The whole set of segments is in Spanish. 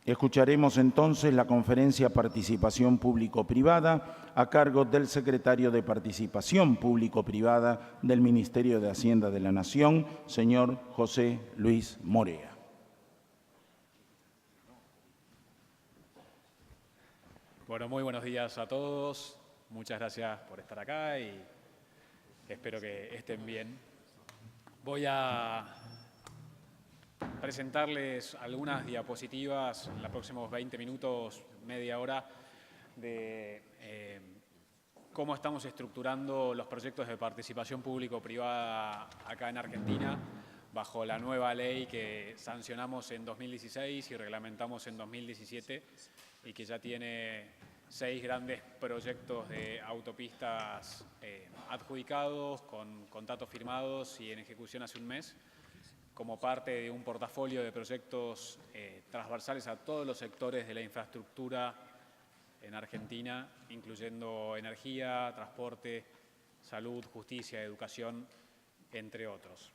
Escucharemos entonces la conferencia Participación Público-Privada a cargo del secretario de Participación Público-Privada del Ministerio de Hacienda de la Nación, señor José Luis Morea. Bueno, muy buenos días a todos. Muchas gracias por estar acá y espero que estén bien. Voy a presentarles algunas diapositivas en los próximos 20 minutos, media hora, de cómo estamos estructurando los proyectos de participación público-privada acá en Argentina, bajo la nueva ley que sancionamos en 2016 y reglamentamos en 2017 y que ya tiene 6 grandes proyectos de autopistas adjudicados, con contratos firmados y en ejecución hace un mes, como parte de un portafolio de proyectos transversales a todos los sectores de la infraestructura en Argentina, incluyendo energía, transporte, salud, justicia, educación, entre otros.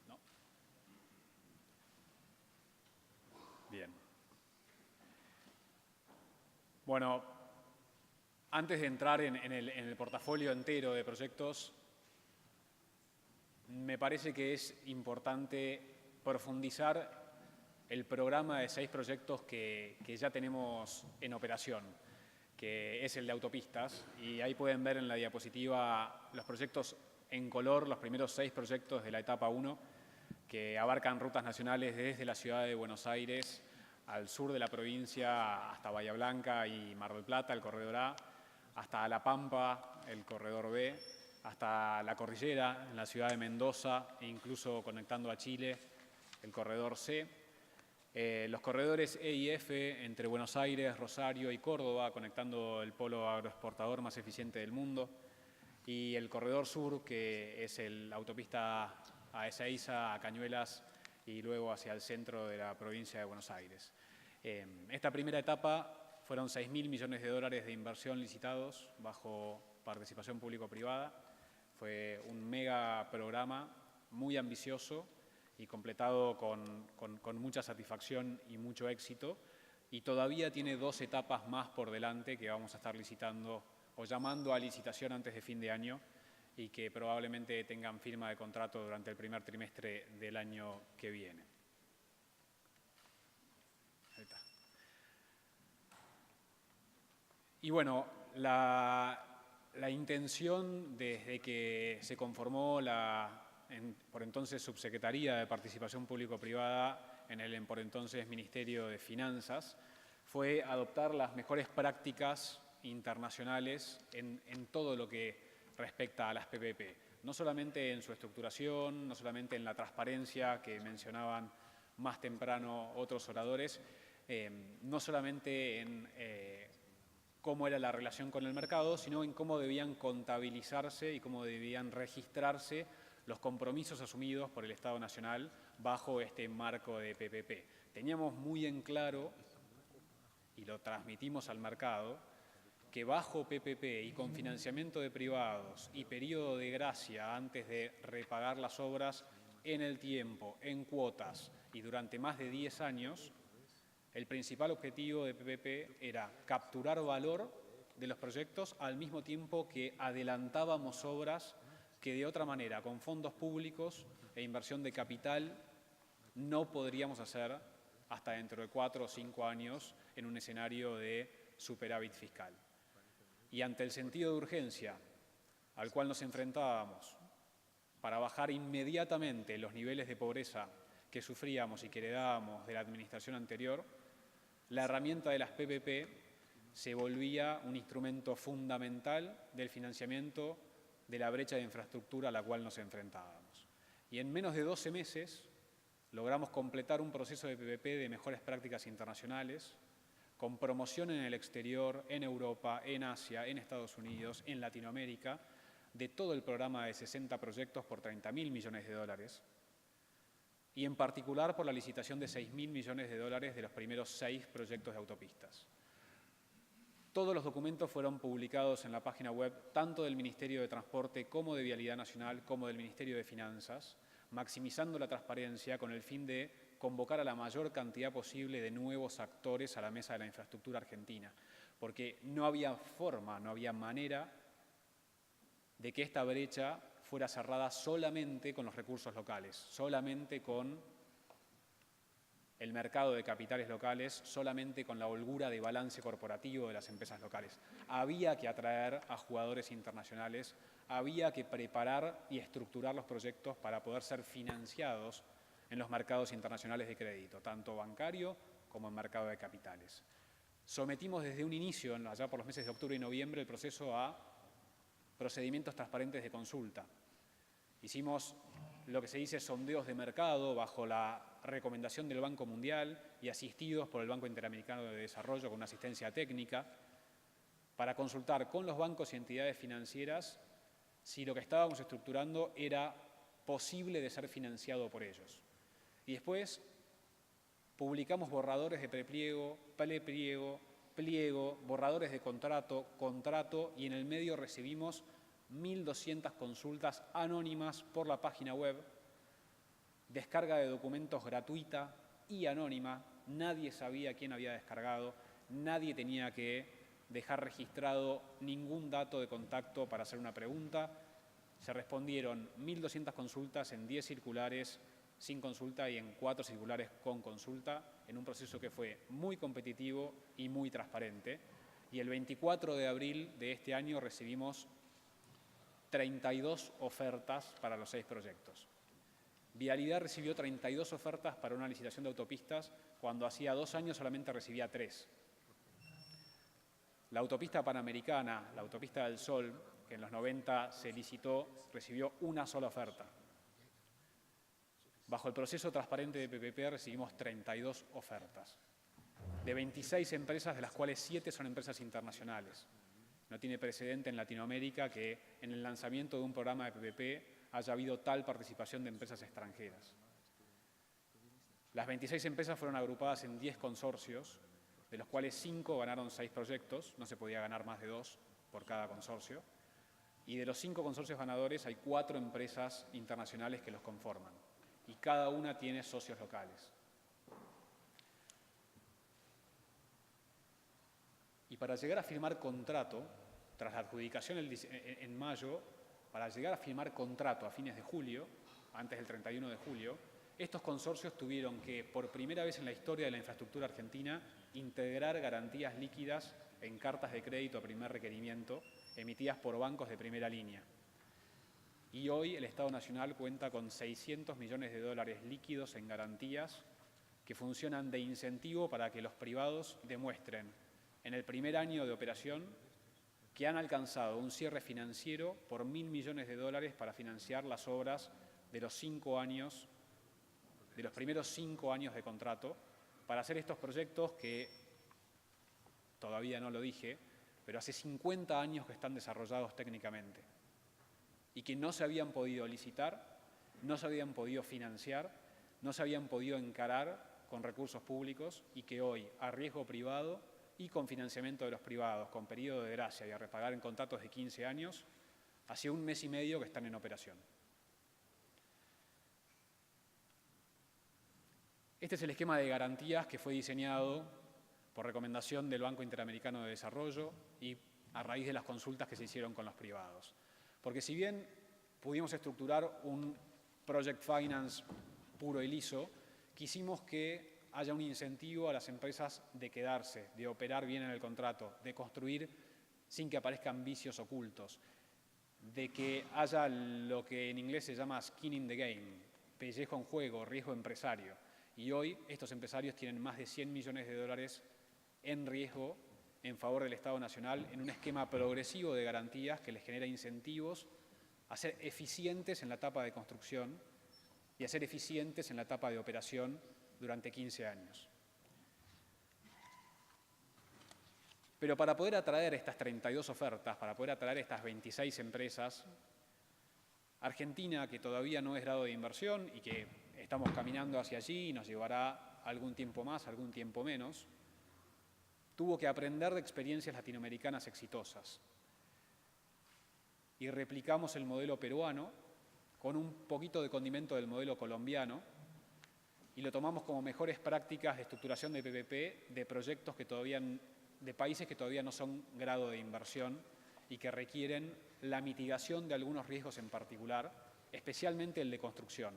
¿No? Bien. Bueno, antes de entrar en el portafolio entero de proyectos, me parece que es importante profundizar el programa de 6 proyectos que ya tenemos en operación, que es el de autopistas. Y ahí pueden ver en la diapositiva los proyectos en color, los primeros 6 proyectos de la etapa 1, que abarcan rutas nacionales desde la ciudad de Buenos Aires al sur de la provincia hasta Bahía Blanca y Mar del Plata, el corredor A, hasta La Pampa, el corredor B, hasta la cordillera, en la ciudad de Mendoza, e incluso conectando a Chile, el corredor C. Los corredores E y F entre Buenos Aires, Rosario y Córdoba, conectando el polo agroexportador más eficiente del mundo. Y el corredor sur, que es la autopista a Ezeiza, a Cañuelas y luego hacia el centro de la provincia de Buenos Aires. Esta primera etapa fueron 6.000 millones de dólares de inversión licitados bajo participación público-privada. Fue un mega programa muy ambicioso y completado con mucha satisfacción y mucho éxito. Y todavía tiene 2 etapas más por delante que vamos a estar licitando o llamando a licitación antes de fin de año y que probablemente tengan firma de contrato durante el primer trimestre del año que viene. Ahí está. Y bueno, la intención desde que se conformó por entonces Subsecretaría de Participación Público-Privada en el por entonces Ministerio de Finanzas fue adoptar las mejores prácticas internacionales en todo lo que respecta a las PPP. No solamente en su estructuración, no solamente en la transparencia que mencionaban más temprano otros oradores, no solamente en cómo era la relación con el mercado, sino en cómo debían contabilizarse y cómo debían registrarse los compromisos asumidos por el Estado Nacional bajo este marco de PPP. Teníamos muy en claro, y lo transmitimos al mercado, que bajo PPP y con financiamiento de privados y periodo de gracia antes de repagar las obras en el tiempo, en cuotas y durante más de 10 años, el principal objetivo de PPP era capturar valor de los proyectos al mismo tiempo que adelantábamos obras que de otra manera, con fondos públicos e inversión de capital, no podríamos hacer hasta dentro de 4 o 5 años en un escenario de superávit fiscal. Y ante el sentido de urgencia al cual nos enfrentábamos para bajar inmediatamente los niveles de pobreza que sufríamos y que heredábamos de la administración anterior, la herramienta de las PPP se volvía un instrumento fundamental del financiamiento de la brecha de infraestructura a la cual nos enfrentábamos. Y en menos de 12 meses logramos completar un proceso de PPP de mejores prácticas internacionales, con promoción en el exterior, en Europa, en Asia, en Estados Unidos, en Latinoamérica, de todo el programa de 60 proyectos por 30.000 millones de dólares, y en particular por la licitación de 6.000 millones de dólares de los primeros 6 proyectos de autopistas. Todos los documentos fueron publicados en la página web tanto del Ministerio de Transporte como de Vialidad Nacional como del Ministerio de Finanzas, maximizando la transparencia con el fin de convocar a la mayor cantidad posible de nuevos actores a la mesa de la infraestructura argentina, porque no había forma, no había manera de que esta brecha fuera cerrada solamente con los recursos locales, solamente con el mercado de capitales locales, solamente con la holgura de balance corporativo de las empresas locales. Había que atraer a jugadores internacionales, había que preparar y estructurar los proyectos para poder ser financiados en los mercados internacionales de crédito, tanto bancario como en mercado de capitales. Sometimos desde un inicio, allá por los meses de octubre y noviembre, el proceso a procedimientos transparentes de consulta. Hicimos lo que se dice sondeos de mercado bajo la recomendación del Banco Mundial y asistidos por el Banco Interamericano de Desarrollo con una asistencia técnica para consultar con los bancos y entidades financieras si lo que estábamos estructurando era posible de ser financiado por ellos. Y después publicamos borradores de prepliego, prepliego, pliego, borradores de contrato, contrato y en el medio recibimos 1.200 consultas anónimas por la página web, descarga de documentos gratuita y anónima, nadie sabía quién había descargado, nadie tenía que dejar registrado ningún dato de contacto para hacer una pregunta. Se respondieron 1.200 consultas en 10 circulares sin consulta y en 4 circulares con consulta, en un proceso que fue muy competitivo y muy transparente. Y el 24 de abril de este año recibimos 32 ofertas para los 6 proyectos. Vialidad recibió 32 ofertas para una licitación de autopistas, cuando hacía 2 años solamente recibía 3. La autopista Panamericana, la autopista del Sol, que en los 90 se licitó, recibió una sola oferta. Bajo el proceso transparente de PPP recibimos 32 ofertas, de 26 empresas, de las cuales 7 son empresas internacionales. No tiene precedente en Latinoamérica que en el lanzamiento de un programa de PPP haya habido tal participación de empresas extranjeras. Las 26 empresas fueron agrupadas en 10 consorcios, de los cuales 5 ganaron 6 proyectos, no se podía ganar más de 2 por cada consorcio, y de los 5 consorcios ganadores hay 4 empresas internacionales que los conforman, y cada una tiene socios locales. Y para llegar a firmar contrato, tras la adjudicación en mayo, para llegar a firmar contrato a fines de julio, antes del 31 de julio, estos consorcios tuvieron que, por primera vez en la historia de la infraestructura argentina, integrar garantías líquidas en cartas de crédito a primer requerimiento emitidas por bancos de primera línea. Y hoy el Estado Nacional cuenta con 600 millones de dólares líquidos en garantías que funcionan de incentivo para que los privados demuestren en el primer año de operación que han alcanzado un cierre financiero por 1.000 millones de dólares para financiar las obras de los 5 años, de los primeros 5 años de contrato, para hacer estos proyectos que, todavía no lo dije, pero hace 50 años que están desarrollados técnicamente y que no se habían podido licitar, no se habían podido financiar, no se habían podido encarar con recursos públicos y que hoy, a riesgo privado y con financiamiento de los privados, con periodo de gracia y a repagar en contratos de 15 años, hace 1 mes y medio que están en operación. Este es el esquema de garantías que fue diseñado por recomendación del Banco Interamericano de Desarrollo y a raíz de las consultas que se hicieron con los privados. Porque si bien pudimos estructurar un project finance puro y liso, quisimos que haya un incentivo a las empresas de quedarse, de operar bien en el contrato, de construir sin que aparezcan vicios ocultos, de que haya lo que en inglés se llama skin in the game, pellejo en juego, riesgo empresario. Y hoy estos empresarios tienen más de 100 millones de dólares en riesgo en favor del Estado Nacional en un esquema progresivo de garantías que les genera incentivos a ser eficientes en la etapa de construcción y a ser eficientes en la etapa de operación durante 15 años. Pero para poder atraer estas 32 ofertas, para poder atraer estas 26 empresas, Argentina, que todavía no es grado de inversión y que estamos caminando hacia allí y nos llevará algún tiempo más, algún tiempo menos, tuvo que aprender de experiencias latinoamericanas exitosas. Y replicamos el modelo peruano con un poquito de condimento del modelo colombiano y lo tomamos como mejores prácticas de estructuración de PPP de proyectos de países que todavía no son grado de inversión y que requieren la mitigación de algunos riesgos en particular, especialmente el de construcción.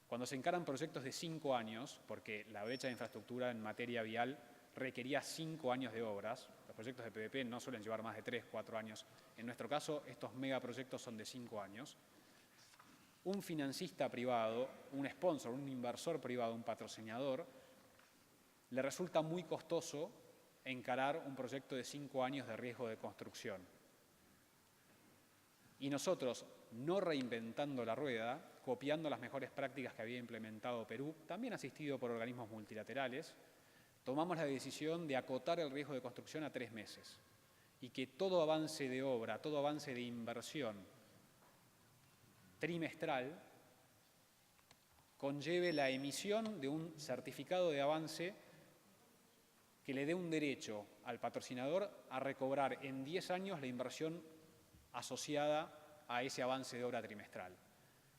Cuando se encaran proyectos de 5 años, porque la brecha de infraestructura en materia vial requería 5 años de obras, los proyectos de PPP no suelen llevar más de 3, 4 años. En nuestro caso, estos megaproyectos son de 5 años. Un financista privado, un sponsor, un inversor privado, un patrocinador, le resulta muy costoso encarar un proyecto de 5 años de riesgo de construcción. Y nosotros, no reinventando la rueda, copiando las mejores prácticas que había implementado Perú, también asistido por organismos multilaterales, tomamos la decisión de acotar el riesgo de construcción a 3 meses y que todo avance de obra, todo avance de inversión trimestral conlleve la emisión de un certificado de avance que le dé un derecho al patrocinador a recobrar en 10 años la inversión asociada a ese avance de obra trimestral,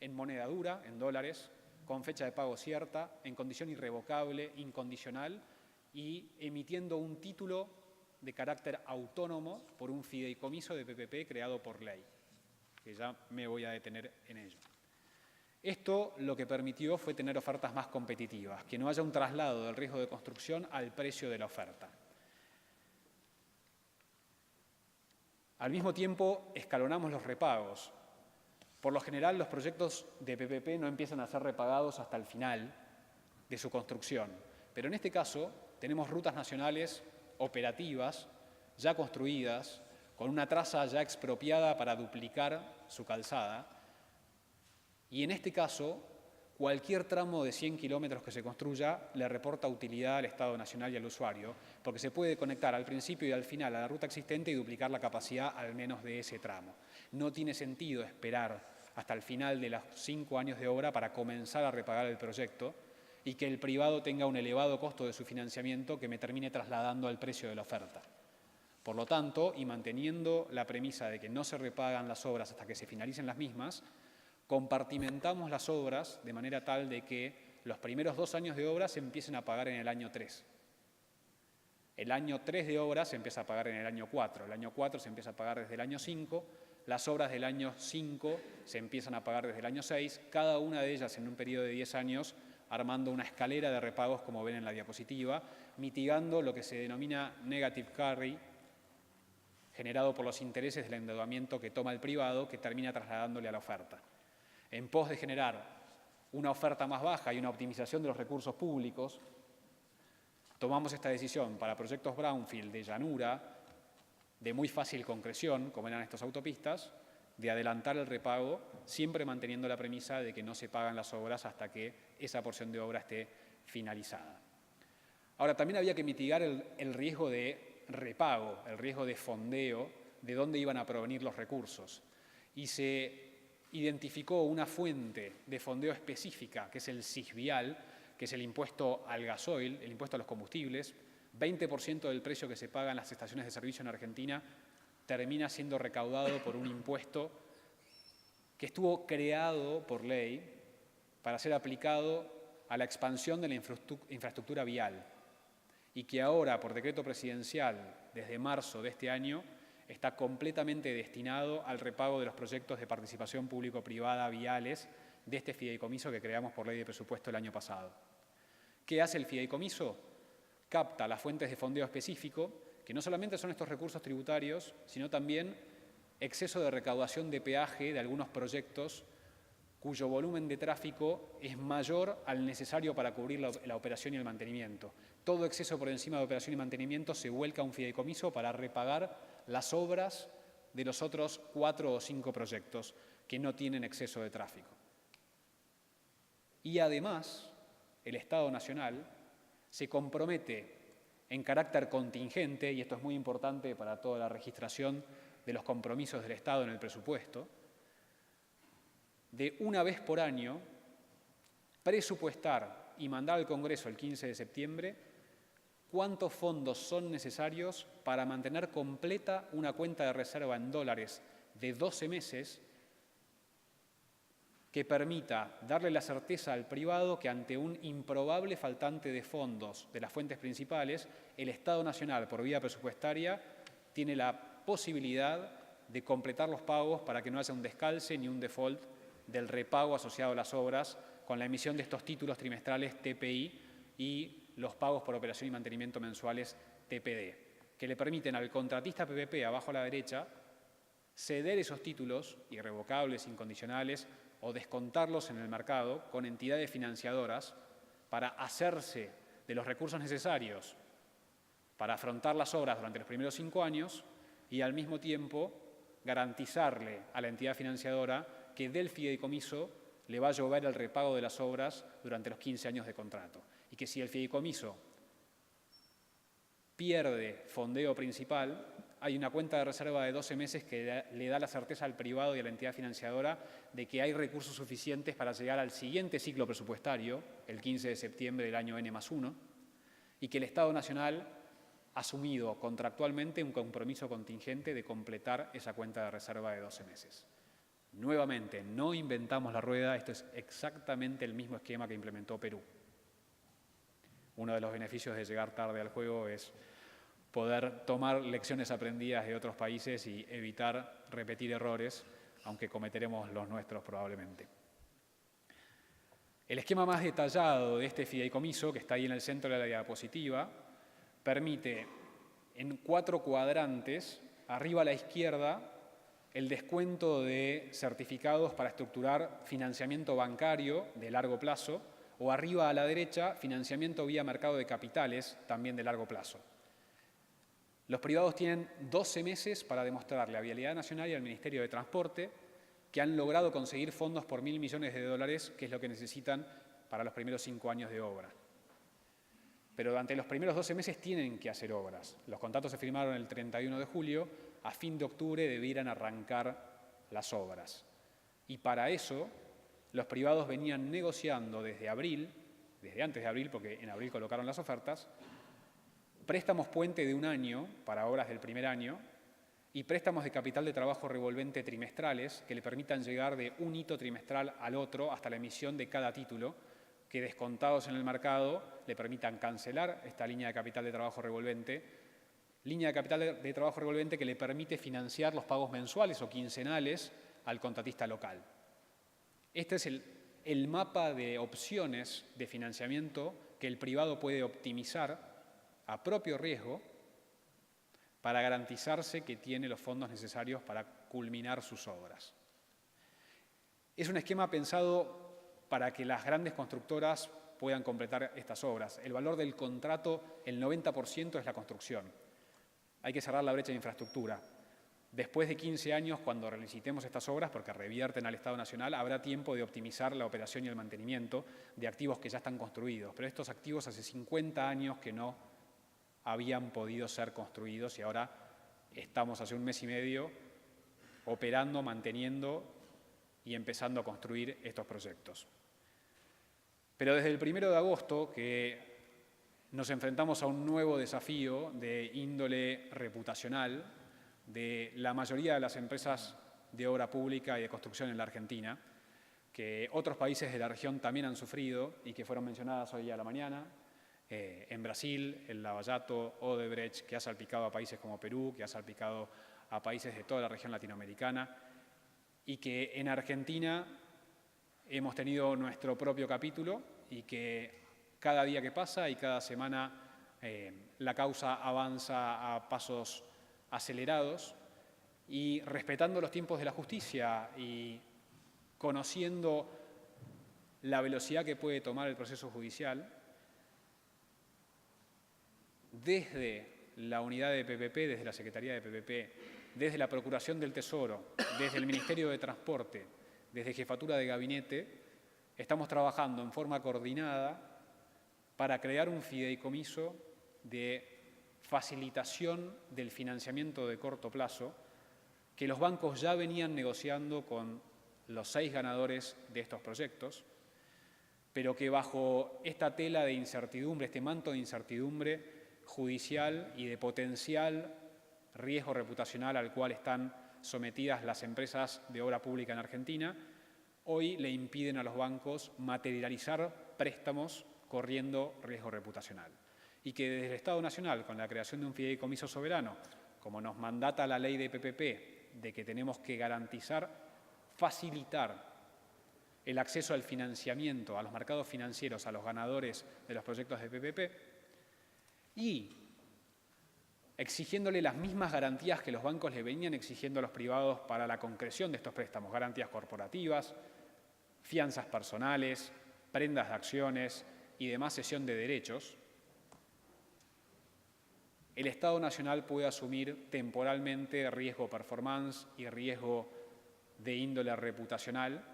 en moneda dura, en dólares, con fecha de pago cierta, en condición irrevocable, incondicional y emitiendo un título de carácter autónomo por un fideicomiso de PPP creado por ley, que ya me voy a detener en ello. Esto lo que permitió fue tener ofertas más competitivas, que no haya un traslado del riesgo de construcción al precio de la oferta. Al mismo tiempo, escalonamos los repagos. Por lo general, los proyectos de PPP no empiezan a ser repagados hasta el final de su construcción. Pero en este caso, tenemos rutas nacionales operativas, ya construidas, con una traza ya expropiada para duplicar su calzada. Y en este caso, cualquier tramo de 100 kilómetros que se construya le reporta utilidad al Estado Nacional y al usuario, porque se puede conectar al principio y al final a la ruta existente y duplicar la capacidad al menos de ese tramo. No tiene sentido esperar hasta el final de los 5 años de obra para comenzar a repagar el proyecto y que el privado tenga un elevado costo de su financiamiento que me termine trasladando al precio de la oferta. Por lo tanto, y manteniendo la premisa de que no se repagan las obras hasta que se finalicen las mismas, compartimentamos las obras de manera tal de que los primeros 2 años de obra se empiecen a pagar en el año 3. El año 3 de obra se empieza a pagar en el año 4. El año 4 se empieza a pagar desde el año 5. Las obras del año 5 se empiezan a pagar desde el año 6, cada una de ellas en un periodo de 10 años, armando una escalera de repagos, como ven en la diapositiva, mitigando lo que se denomina negative carry, generado por los intereses del endeudamiento que toma el privado, que termina trasladándole a la oferta. En pos de generar una oferta más baja y una optimización de los recursos públicos, tomamos esta decisión para proyectos brownfield de llanura, de muy fácil concreción, como eran estas autopistas, de adelantar el repago, siempre manteniendo la premisa de que no se pagan las obras hasta que esa porción de obra esté finalizada. Ahora, también había que mitigar el riesgo de repago, el riesgo de fondeo, de dónde iban a provenir los recursos. Y se identificó una fuente de fondeo específica, que es el CISVIAL, que es el impuesto al gasoil, el impuesto a los combustibles. 20% del precio que se paga en las estaciones de servicio en Argentina termina siendo recaudado por un impuesto que estuvo creado por ley para ser aplicado a la expansión de la infraestructura vial y que ahora, por decreto presidencial, desde marzo de este año, está completamente destinado al repago de los proyectos de participación público-privada viales de este fideicomiso que creamos por ley de presupuesto el año pasado. ¿Qué hace el fideicomiso? Capta las fuentes de fondeo específico, que no solamente son estos recursos tributarios, sino también exceso de recaudación de peaje de algunos proyectos cuyo volumen de tráfico es mayor al necesario para cubrir la operación y el mantenimiento. Todo exceso por encima de operación y mantenimiento se vuelca a un fideicomiso para repagar las obras de los otros 4 o 5 proyectos que no tienen exceso de tráfico. Y además, el Estado Nacional se compromete en carácter contingente, y esto es muy importante para toda la registración de los compromisos del Estado en el presupuesto, de una vez por año presupuestar y mandar al Congreso el 15 de septiembre cuántos fondos son necesarios para mantener completa una cuenta de reserva en dólares de 12 meses que permita darle la certeza al privado que ante un improbable faltante de fondos de las fuentes principales, el Estado Nacional, por vía presupuestaria, tiene la posibilidad de completar los pagos para que no haya un descalce ni un default del repago asociado a las obras con la emisión de estos títulos trimestrales TPI y los pagos por operación y mantenimiento mensuales TPD, que le permiten al contratista PPP, abajo a la derecha, ceder esos títulos irrevocables, incondicionales, o descontarlos en el mercado con entidades financiadoras para hacerse de los recursos necesarios para afrontar las obras durante los primeros 5 años y al mismo tiempo garantizarle a la entidad financiadora que del fideicomiso le va a llover el repago de las obras durante los 15 años de contrato. Y que si el fideicomiso pierde fondeo principal, hay una cuenta de reserva de 12 meses que le da la certeza al privado y a la entidad financiadora de que hay recursos suficientes para llegar al siguiente ciclo presupuestario, el 15 de septiembre del año N+1, y que el Estado Nacional ha asumido contractualmente un compromiso contingente de completar esa cuenta de reserva de 12 meses. Nuevamente, no inventamos la rueda, esto es exactamente el mismo esquema que implementó Perú. Uno de los beneficios de llegar tarde al juego es poder tomar lecciones aprendidas de otros países y evitar repetir errores, aunque cometeremos los nuestros probablemente. El esquema más detallado de este fideicomiso, que está ahí en el centro de la diapositiva, permite en 4 cuadrantes, arriba a la izquierda, el descuento de certificados para estructurar financiamiento bancario de largo plazo, o arriba a la derecha, financiamiento vía mercado de capitales, también de largo plazo. Los privados tienen 12 meses para demostrarle a Vialidad Nacional y al Ministerio de Transporte que han logrado conseguir fondos por $1.000 millones, que es lo que necesitan para los primeros 5 años de obra. Pero durante los primeros 12 meses tienen que hacer obras. Los contratos se firmaron el 31 de julio, a fin de octubre debieran arrancar las obras. Y para eso, los privados venían negociando desde antes de abril, porque en abril colocaron las ofertas, préstamos puente de 1 año para obras del primer año y préstamos de capital de trabajo revolvente trimestrales que le permitan llegar de un hito trimestral al otro hasta la emisión de cada título, que descontados en el mercado le permitan cancelar esta línea de capital de trabajo revolvente, que le permite financiar los pagos mensuales o quincenales al contratista local. Este es el mapa de opciones de financiamiento que el privado puede optimizar a propio riesgo para garantizarse que tiene los fondos necesarios para culminar sus obras. Es un esquema pensado para que las grandes constructoras puedan completar estas obras. El valor del contrato, el 90% es la construcción. Hay que cerrar la brecha de infraestructura. Después de 15 años, cuando relicitemos estas obras, porque revierten al Estado Nacional, habrá tiempo de optimizar la operación y el mantenimiento de activos que ya están construidos. Pero estos activos hace 50 años que no habían podido ser construidos y ahora estamos hace 1 mes y medio operando, manteniendo y empezando a construir estos proyectos. Pero desde el 1 de agosto que nos enfrentamos a un nuevo desafío de índole reputacional de la mayoría de las empresas de obra pública y de construcción en la Argentina, que otros países de la región también han sufrido y que fueron mencionadas hoy a la mañana. En Brasil, el Lavallato, Odebrecht, que ha salpicado a países como Perú, que ha salpicado a países de toda la región latinoamericana, y que en Argentina hemos tenido nuestro propio capítulo y que cada día que pasa y cada semana la causa avanza a pasos acelerados y respetando los tiempos de la justicia y conociendo la velocidad que puede tomar el proceso judicial, desde la unidad de PPP, desde la Secretaría de PPP, desde la Procuración del Tesoro, desde el Ministerio de Transporte, desde Jefatura de Gabinete, estamos trabajando en forma coordinada para crear un fideicomiso de facilitación del financiamiento de corto plazo que los bancos ya venían negociando con los 6 ganadores de estos proyectos, pero que bajo esta tela de incertidumbre, este manto de incertidumbre, judicial y de potencial riesgo reputacional al cual están sometidas las empresas de obra pública en Argentina, hoy le impiden a los bancos materializar préstamos corriendo riesgo reputacional. Y que desde el Estado Nacional, con la creación de un fideicomiso soberano, como nos mandata la ley de PPP, de que tenemos que garantizar, facilitar el acceso al financiamiento, a los mercados financieros, a los ganadores de los proyectos de PPP, y exigiéndole las mismas garantías que los bancos le venían exigiendo a los privados para la concreción de estos préstamos, garantías corporativas, fianzas personales, prendas de acciones y demás cesión de derechos, el Estado Nacional puede asumir temporalmente riesgo performance y riesgo de índole reputacional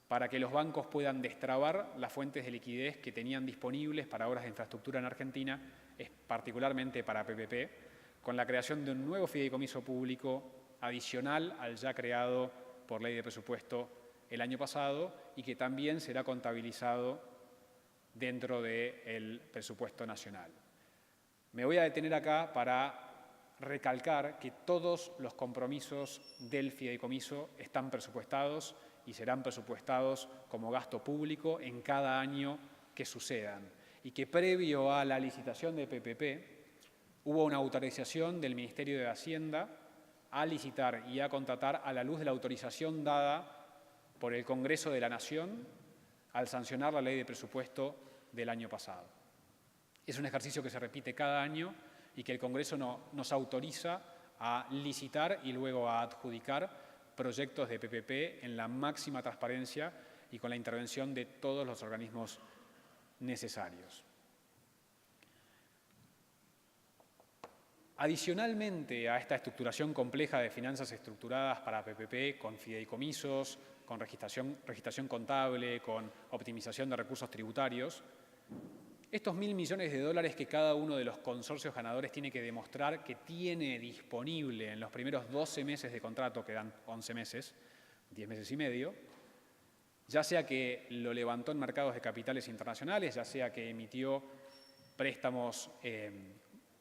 para que los bancos puedan destrabar las fuentes de liquidez que tenían disponibles para obras de infraestructura en Argentina, particularmente para PPP, con la creación de un nuevo fideicomiso público adicional al ya creado por ley de presupuesto el año pasado y que también será contabilizado dentro del presupuesto nacional. Me voy a detener acá para recalcar que todos los compromisos del fideicomiso están presupuestados y serán presupuestados como gasto público en cada año que sucedan. Y que previo a la licitación de PPP hubo una autorización del Ministerio de Hacienda a licitar y a contratar a la luz de la autorización dada por el Congreso de la Nación al sancionar la ley de presupuesto del año pasado. Es un ejercicio que se repite cada año y que el Congreso nos autoriza a licitar y luego a adjudicar proyectos de PPP en la máxima transparencia y con la intervención de todos los organismos necesarios. Adicionalmente a esta estructuración compleja de finanzas estructuradas para PPP, con fideicomisos, con registración contable, con optimización de recursos tributarios, estos 1.000 millones de dólares que cada uno de los consorcios ganadores tiene que demostrar que tiene disponible en los primeros 12 meses de contrato, que dan 11 meses, 10 meses y medio, ya sea que lo levantó en mercados de capitales internacionales, ya sea que emitió préstamos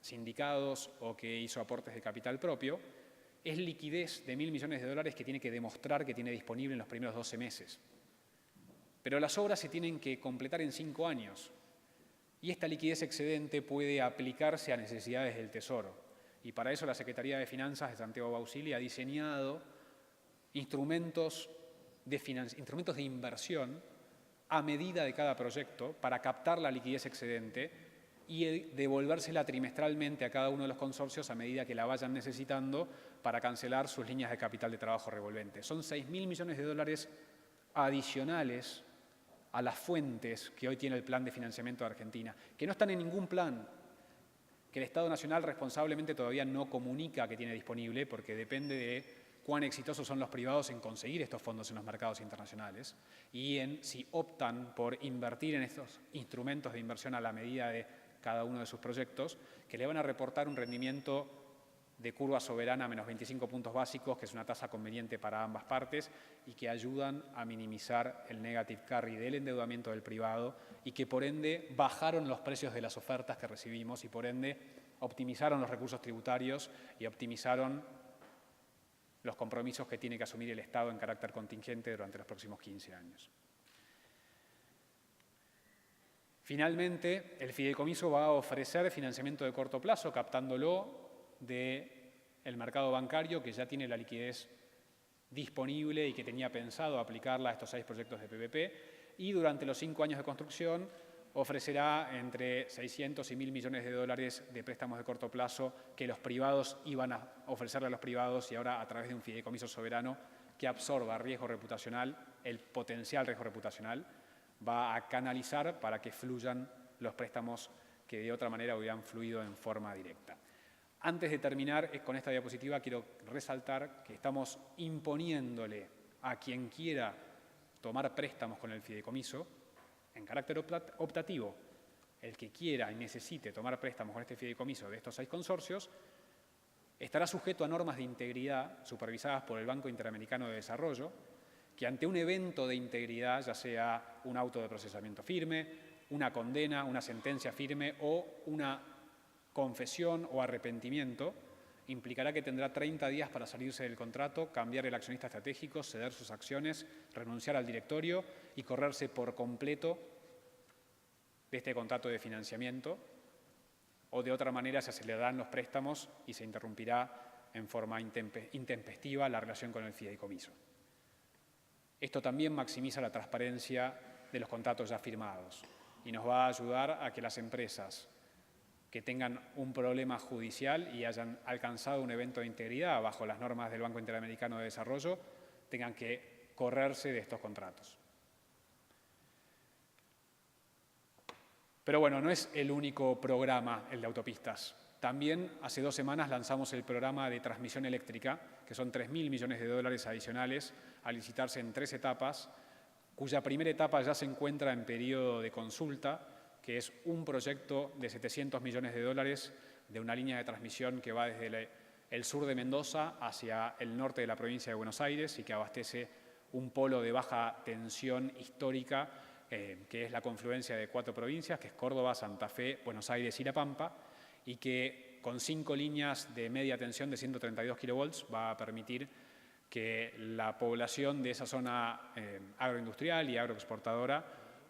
sindicados o que hizo aportes de capital propio, es liquidez de 1.000 millones de dólares que tiene que demostrar que tiene disponible en los primeros 12 meses. Pero las obras se tienen que completar en 5 años. Y esta liquidez excedente puede aplicarse a necesidades del Tesoro. Y para eso la Secretaría de Finanzas de Santiago Bausili ha diseñado instrumentos de inversión a medida de cada proyecto para captar la liquidez excedente y devolvérsela trimestralmente a cada uno de los consorcios a medida que la vayan necesitando para cancelar sus líneas de capital de trabajo revolvente. Son 6.000 millones de dólares adicionales a las fuentes que hoy tiene el Plan de Financiamiento de Argentina, que no están en ningún plan, que el Estado Nacional responsablemente todavía no comunica que tiene disponible, porque depende de cuán exitosos son los privados en conseguir estos fondos en los mercados internacionales y en si optan por invertir en estos instrumentos de inversión a la medida de cada uno de sus proyectos, que le van a reportar un rendimiento de curva soberana a menos 25 puntos básicos, que es una tasa conveniente para ambas partes y que ayudan a minimizar el negative carry del endeudamiento del privado y que por ende bajaron los precios de las ofertas que recibimos y por ende optimizaron los recursos tributarios y optimizaron los compromisos que tiene que asumir el Estado en carácter contingente durante los próximos 15 años. Finalmente, el fideicomiso va a ofrecer financiamiento de corto plazo, captándolo del mercado bancario, que ya tiene la liquidez disponible y que tenía pensado aplicarla a estos 6 proyectos de PPP, y durante los 5 años de construcción ofrecerá entre 600 y 1.000 millones de dólares de préstamos de corto plazo que los privados iban a ofrecerle a los privados y ahora a través de un fideicomiso soberano que absorba riesgo reputacional, el potencial riesgo reputacional, va a canalizar para que fluyan los préstamos que de otra manera hubieran fluido en forma directa. Antes de terminar con esta diapositiva, quiero resaltar que estamos imponiéndole a quien quiera tomar préstamos con el fideicomiso, en carácter optativo, el que quiera y necesite tomar préstamos con este fideicomiso de estos 6 consorcios, estará sujeto a normas de integridad supervisadas por el Banco Interamericano de Desarrollo, que ante un evento de integridad, ya sea un auto de procesamiento firme, una condena, una sentencia firme o una confesión o arrepentimiento, implicará que tendrá 30 días para salirse del contrato, cambiar el accionista estratégico, ceder sus acciones, renunciar al directorio y correrse por completo de este contrato de financiamiento, o de otra manera se acelerarán los préstamos y se interrumpirá en forma intempestiva la relación con el fideicomiso. Esto también maximiza la transparencia de los contratos ya firmados y nos va a ayudar a que las empresas que tengan un problema judicial y hayan alcanzado un evento de integridad bajo las normas del Banco Interamericano de Desarrollo tengan que correrse de estos contratos. Pero bueno, no es el único programa el de autopistas. También hace 2 semanas lanzamos el programa de transmisión eléctrica, que son 3.000 millones de dólares adicionales a licitarse en 3 etapas, cuya primera etapa ya se encuentra en periodo de consulta, que es un proyecto de 700 millones de dólares de una línea de transmisión que va desde el sur de Mendoza hacia el norte de la provincia de Buenos Aires y que abastece un polo de baja tensión histórica, que es la confluencia de 4 provincias, que es Córdoba, Santa Fe, Buenos Aires y La Pampa, y que con 5 líneas de media tensión de 132 kilovolts va a permitir que la población de esa zona agroindustrial y agroexportadora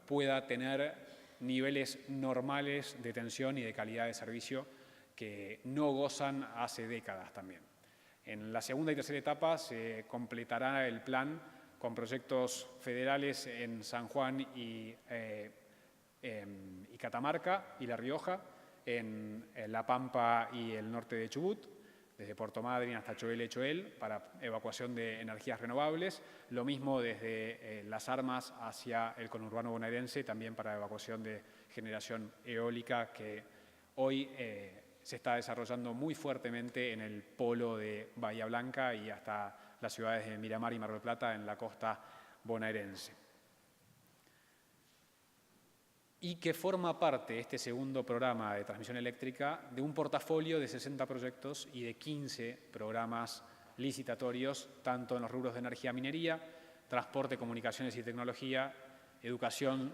pueda tener niveles normales de tensión y de calidad de servicio que no gozan hace décadas también. En la segunda y tercera etapa se completará el plan con proyectos federales en San Juan y Catamarca y La Rioja, en La Pampa y el norte de Chubut, desde Puerto Madryn hasta Choel para evacuación de energías renovables, lo mismo desde Las Armas hacia el conurbano bonaerense, también para evacuación de generación eólica que hoy se está desarrollando muy fuertemente en el polo de Bahía Blanca y hasta las ciudades de Miramar y Mar del Plata en la costa bonaerense. Y que forma parte, este segundo programa de transmisión eléctrica, de un portafolio de 60 proyectos y de 15 programas licitatorios, tanto en los rubros de energía, minería, transporte, comunicaciones y tecnología, educación,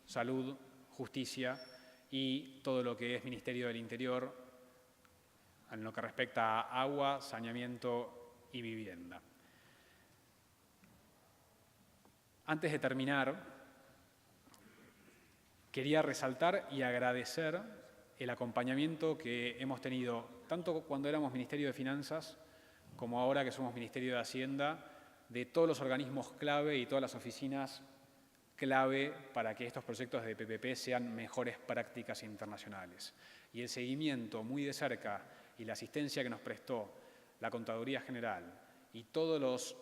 salud, justicia y todo lo que es Ministerio del Interior, en lo que respecta a agua, saneamiento y vivienda. Antes de terminar, quería resaltar y agradecer el acompañamiento que hemos tenido, tanto cuando éramos Ministerio de Finanzas como ahora que somos Ministerio de Hacienda, de todos los organismos clave y todas las oficinas clave para que estos proyectos de PPP sean mejores prácticas internacionales. Y el seguimiento muy de cerca y la asistencia que nos prestó la Contaduría General y todos los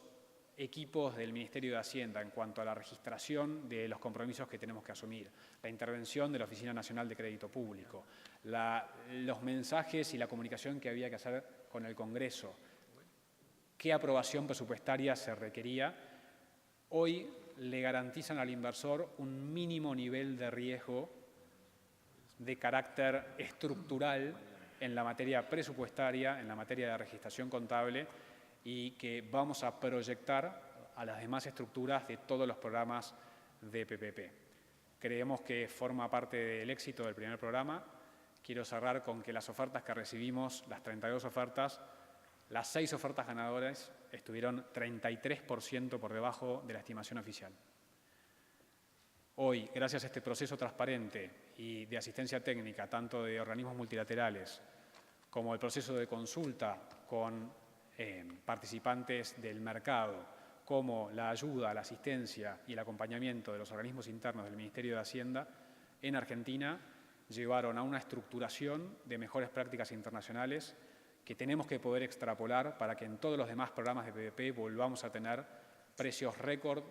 equipos del Ministerio de Hacienda en cuanto a la registración de los compromisos que tenemos que asumir, la intervención de la Oficina Nacional de Crédito Público, los mensajes y la comunicación que había que hacer con el Congreso, qué aprobación presupuestaria se requería, hoy le garantizan al inversor un mínimo nivel de riesgo de carácter estructural en la materia presupuestaria, en la materia de registración contable, y que vamos a proyectar a las demás estructuras de todos los programas de PPP. Creemos que forma parte del éxito del primer programa. Quiero cerrar con que las ofertas que recibimos, las 32 ofertas, las 6 ofertas ganadoras estuvieron 33% por debajo de la estimación oficial. Hoy, gracias a este proceso transparente y de asistencia técnica, tanto de organismos multilaterales como el proceso de consulta con participantes del mercado, como la ayuda, la asistencia y el acompañamiento de los organismos internos del Ministerio de Hacienda, en Argentina llevaron a una estructuración de mejores prácticas internacionales que tenemos que poder extrapolar para que en todos los demás programas de PPP volvamos a tener precios récord,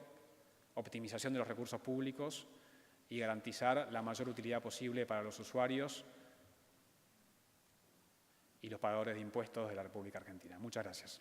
optimización de los recursos públicos y garantizar la mayor utilidad posible para los usuarios y los pagadores de impuestos de la República Argentina. Muchas gracias.